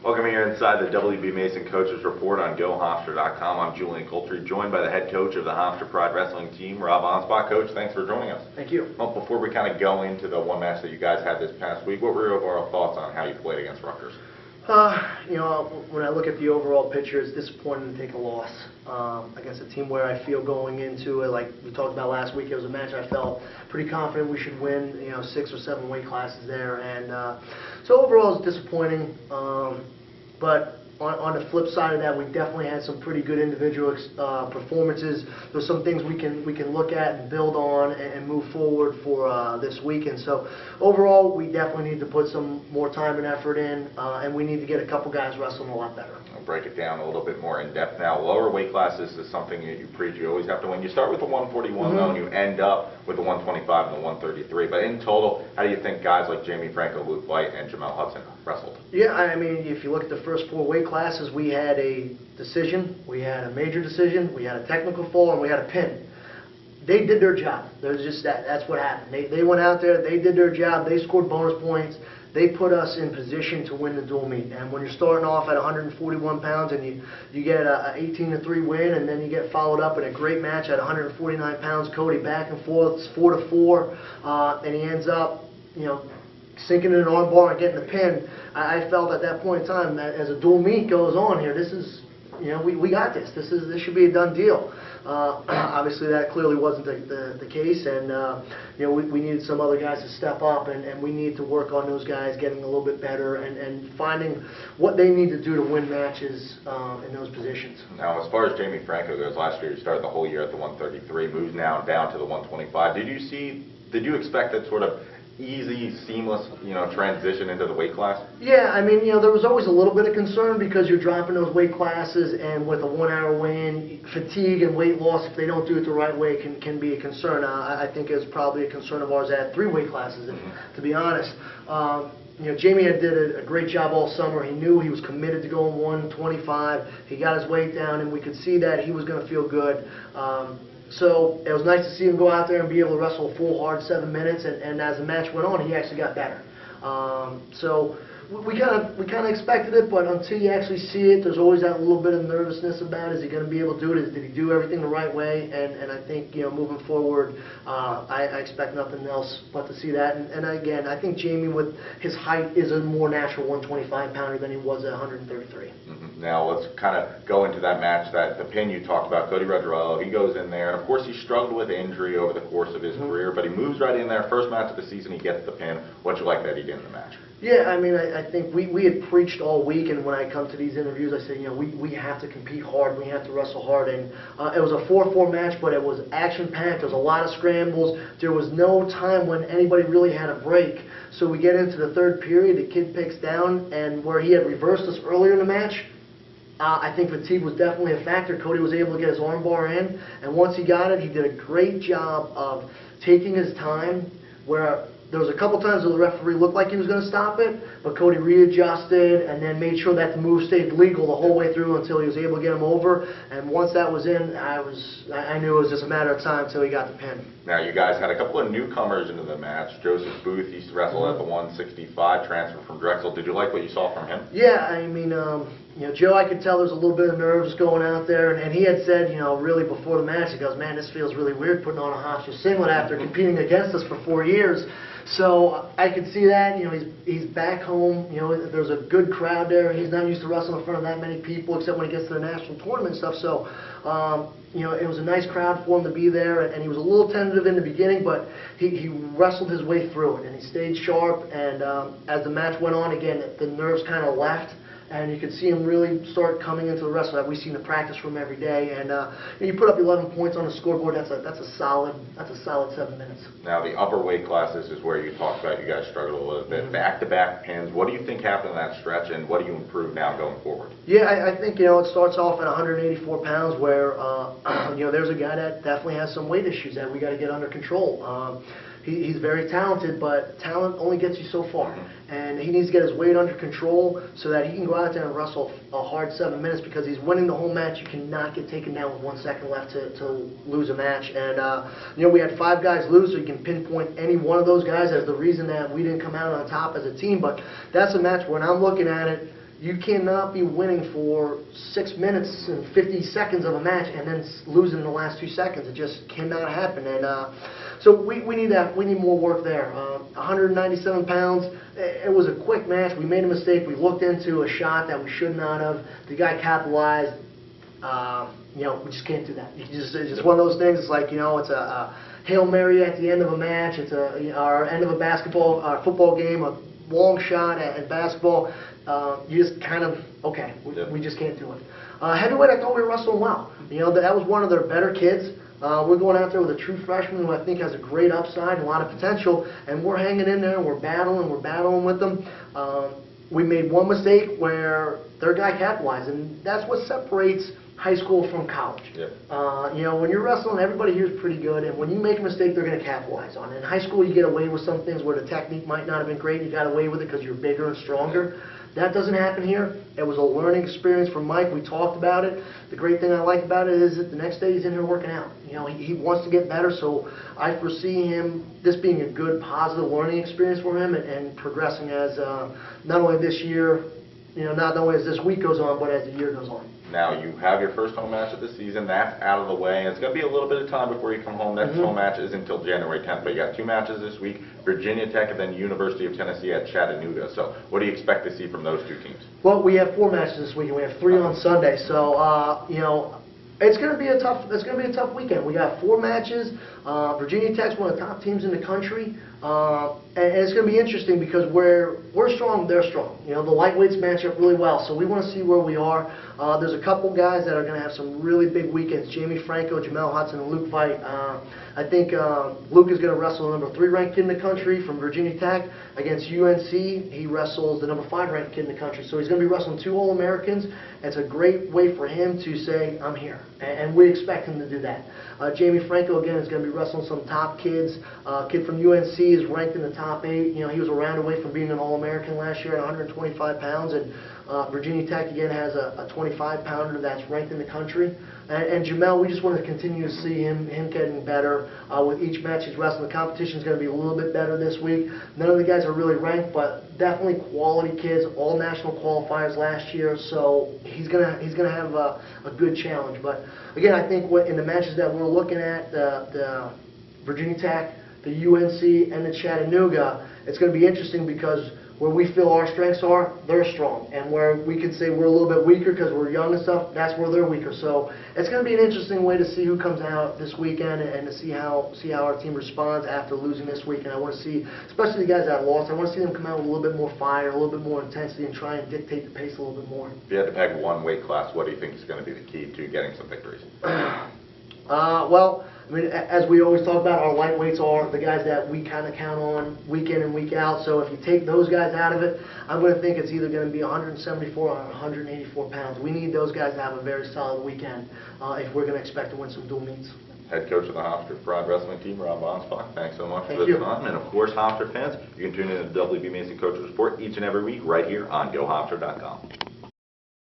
Welcome here inside the WB Mason Coaches Report on GoHofstra.com. I'm Julian Coultry, joined by the head coach of the Hofstra Pride Wrestling team, Rob Anspach. Coach, thanks for joining us. Thank you. Well, before we kind of go into the one match that you guys had this past week, what were your overall thoughts on how you played against Rutgers? When I look at the overall picture, it's disappointing to take a loss against a team where I feel going into it, like we talked about last week, it was a match I felt pretty confident we should win, 6 or 7 weight classes there. And so overall it's disappointing. But on the flip side of that, we definitely had some pretty good individual performances. There's some things we can look at and build on and move forward for this weekend. So overall, we definitely need to put some more time and effort in, and we need to get a couple guys wrestling a lot better. I'll break it down a little bit more in depth now. Lower weight classes is something that you preach you always have to win. You start with the 141 though, and you end up with the 125 and the 133. But in total, how do you think guys like Jamie Franco, Luke White, and Jamel Hudson wrestled? Yeah, I mean, if you look at the first 4 weight classes, we had a decision, we had a major decision, we had a technical fall, and we had a pin. They did their job. There's just that's what happened. They went out there, they did their job, they scored bonus points, they put us in position to win the dual meet. And when you're starting off at 141 pounds and you get an 18-3 win, and then you get followed up in a great match at 149 pounds, Cody back and forth, it's 4-4, and he ends up, sinking in an arm bar and getting the pin. I felt at that point in time that as a dual meet goes on here, this is, we got this. This should be a done deal. Obviously, that clearly wasn't the case, and we needed some other guys to step up, and we need to work on those guys getting a little bit better and finding what they need to do to win matches in those positions. Now, as far as Jamie Franco goes, last year he started the whole year at the 133, moves now down to the 125. Did you expect that sort of easy, seamless, transition into the weight class? Yeah, I mean, there was always a little bit of concern because you're dropping those weight classes, and with a 1-hour weigh-in, fatigue and weight loss, if they don't do it the right way, can be a concern. I think it's probably a concern of ours at 3 weight classes, to be honest. Jamie did a great job all summer. He knew he was committed to going 125. He got his weight down, and we could see that he was going to feel good. So it was nice to see him go out there and be able to wrestle a full hard 7 minutes, and as the match went on, he actually got better. So we kind of expected it, but until you actually see it, there's always that little bit of nervousness about, is he going to be able to do it? Did he do everything the right way? And I think, moving forward, I expect nothing else but to see that. And again, I think Jamie, with his height, is a more natural 125-pounder than he was at 133. Now let's kind of go into that match, the pin you talked about, Cody Rodrello. He goes in there, and of course he struggled with injury over the course of his career, but he moves right in there. First match of the season, he gets the pin. What'd you like that he did in the match? Yeah, I mean, I think we had preached all week, and when I come to these interviews, I said, we have to compete hard, we have to wrestle hard, and it was a 4-4 match, but it was action-packed. There was a lot of scrambles. There was no time when anybody really had a break. So we get into the 3rd period, the kid picks down, and where he had reversed us earlier in the match, I think fatigue was definitely a factor. Cody was able to get his arm bar in, and once he got it, he did a great job of taking his time, where there was a couple times where the referee looked like he was going to stop it, but Cody readjusted and then made sure that the move stayed legal the whole way through until he was able to get him over. And once that was in, I knew it was just a matter of time until he got the pin. Now, you guys had a couple of newcomers into the match. Joseph Booth, he wrestled at the 165, transfer from Drexel. Did you like what you saw from him? Yeah, I mean, Joe, I could tell there was a little bit of nerves going out there, and he had said, really before the match, he goes, man, this feels really weird putting on a Hofstra singlet after competing against us for 4 years. So I could see that, he's back home, there's a good crowd there. He's not used to wrestling in front of that many people, except when he gets to the national tournament and stuff. So, it was a nice crowd for him to be there, and he was a little tentative in the beginning, but he wrestled his way through it, and he stayed sharp. And as the match went on, again, the nerves kind of left, and you could see him really start coming into the wrestling. We see in the practice room every day, and you put up 11 points on the scoreboard. That's a solid 7 minutes. Now the upper weight classes is where you talked about you guys struggled a little bit. Back-to-back pins. What do you think happened in that stretch, and what do you improve now going forward? Yeah, I think it starts off at 184 pounds, where there's a guy that definitely has some weight issues that we got to get under control. He's very talented, but talent only gets you so far. And he needs to get his weight under control so that he can go out there and wrestle a hard 7 minutes, because he's winning the whole match. You cannot get taken down with 1 second left to lose a match. And we had 5 guys lose, so you can pinpoint any one of those guys as the reason that we didn't come out on top as a team. But that's a match when I'm looking at it, You cannot be winning for 6 minutes and 50 seconds of a match and then losing in the last 2 seconds. It just cannot happen. And so we need that. We need more work there. 197 pounds. It was a quick match. We made a mistake. We looked into a shot that we should not have. The guy capitalized. We just can't do that. It's just one of those things. It's like, it's a Hail Mary at the end of a match. It's our end of a football game, a long shot at basketball. You just kind of, okay, we just can't do it. Heavyweight, I thought we were wrestling well. That was one of their better kids. We're going out there with a true freshman who I think has a great upside and a lot of potential, and we're hanging in there, and we're battling with them. We made one mistake where their guy capitalized, and that's what separates high school from college. When you're wrestling, everybody here is pretty good, and when you make a mistake, they're going to capitalize on it. In high school, you get away with some things where the technique might not have been great, and you got away with it because you're bigger and stronger. That doesn't happen here. It was a learning experience for Mike. We talked about it. The great thing I like about it is that the next day he's in here working out. He wants to get better, so I foresee this being a good, positive learning experience for him and progressing as not only this year, not only as this week goes on, but as the year goes on. Now, you have your first home match of the season. That's out of the way. And it's going to be a little bit of time before you come home. Next home match isn't until January 10th. But you got 2 matches this week, Virginia Tech and then University of Tennessee at Chattanooga. So what do you expect to see from those 2 teams? Well, we have 4 matches this week, and we have 3 on Sunday. So, it's going to be a tough weekend. We got 4 matches. Virginia Tech's one of the top teams in the country. And it's going to be interesting because we're strong, they're strong. The lightweights match up really well, so we want to see where we are. There's a couple guys that are going to have some really big weekends. Jamie Franco, Jamel Hudson, and Luke Veit. I think Luke is going to wrestle the number 3 ranked kid in the country from Virginia Tech against UNC. He wrestles the number 5 ranked kid in the country, so he's going to be wrestling 2 All-Americans. It's a great way for him to say, I'm here, and we expect him to do that. Jamie Franco, again, is going to be wrestling some top kids. Kid from UNC is ranked in the top 8. He was a round away from being an All-American last year at 125 pounds, and Virginia Tech, again, has a 25-pounder that's ranked in the country. And Jamel, we just want to continue to see him getting better with each match he's wrestling. The competition is going to be a little bit better this week. None of the guys are really ranked, but definitely quality kids, all national qualifiers last year. So he's gonna have a good challenge. But again, I think in the matches that we're looking at, the Virginia Tech, the UNC, and the Chattanooga, it's going to be interesting because where we feel our strengths are, they're strong. And where we could say we're a little bit weaker because we're young and stuff, that's where they're weaker. So it's going to be an interesting way to see who comes out this weekend and to see how our team responds after losing this week. And I want to see, especially the guys that lost, I want to see them come out with a little bit more fire, a little bit more intensity, and try and dictate the pace a little bit more. If you had to peg one weight class, what do you think is going to be the key to getting some victories? Well, I mean, as we always talk about, our lightweights are the guys that we kind of count on week in and week out. So if you take those guys out of it, I'm going to think it's either going to be 174 or 184 pounds. We need those guys to have a very solid weekend if we're going to expect to win some dual meets. Head coach of the Hofstra Pride Wrestling Team, Rob Anspach, thanks so much for the time. And of course, Hofstra fans, you can tune in to WB Mason Coaches Report each and every week right here on GoHofstra.com.